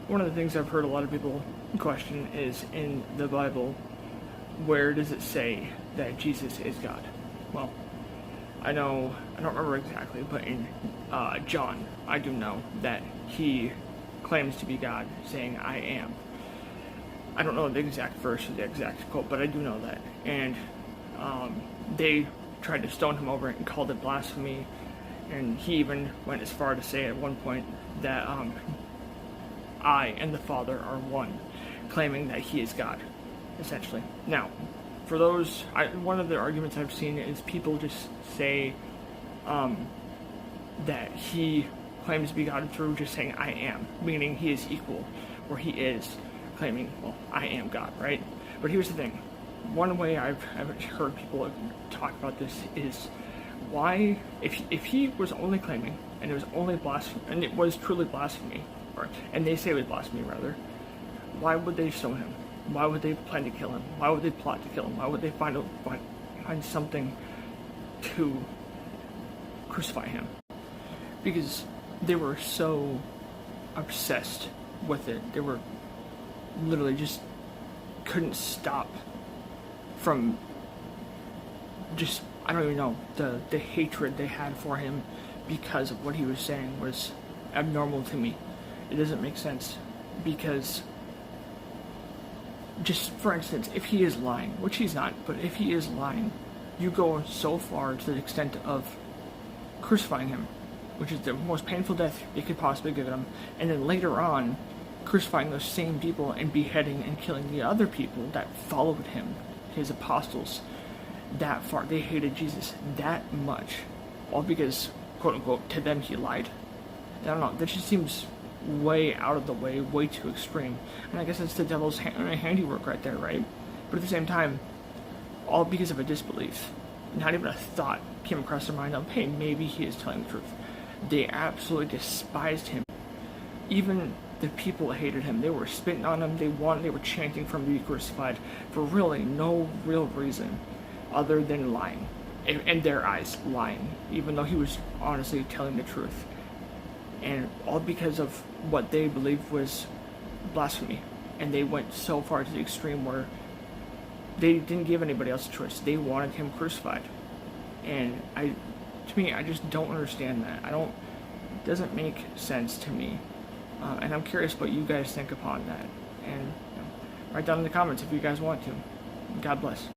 one of the things I've heard a lot of people question is, in the Bible, where does it say that Jesus is God? Well, I don't remember exactly, but in John, I do know that he claims to be God, saying, I am. I don't know the exact verse or the exact quote, but I do know that. And they tried to stone him over it and called it blasphemy. And he even went as far to say at one point that I and the Father are one, claiming that he is God, essentially. Now, for those, one of the arguments I've seen is people just say that he claims to be God through just saying I am, meaning he is equal, or he is claiming, well, I am God, right? But here's the thing. One way I've heard people talk about this is why, if he was only claiming, and it was only blasphemy, and it was truly blasphemy, and they say it was blasphemy rather, why would they stone him? Why would they plan to kill him? Why would they plot to kill him? Why would they find something to crucify him? Because they were so obsessed with it. They were literally just couldn't stop from just, I don't even know, the hatred they had for him because of what he was saying was abnormal to me. It doesn't make sense, because just for instance, if he is lying, which he's not, but if he is lying, you go so far to the extent of crucifying him, which is the most painful death you could possibly give him, and then later on crucifying those same people and beheading and killing the other people that followed him, his apostles, that far. They hated Jesus that much, all because, quote unquote, to them he lied. I don't know, that just seems way out of the way, way too extreme. And I guess it's the devil's handiwork right there, right? But at the same time, all because of a disbelief. Not even a thought came across their mind of, hey, maybe he is telling the truth. They absolutely despised him. Even the people hated him. They were spitting on him. They were chanting for him to be crucified for really no real reason other than lying. In their eyes, lying. Even though he was honestly telling the truth. And all because of what they believed was blasphemy. And they went so far to the extreme where they didn't give anybody else a choice. They wanted him crucified. And to me, I just don't understand that. It doesn't make sense to me. And I'm curious what you guys think upon that. And write down in the comments if you guys want to. God bless.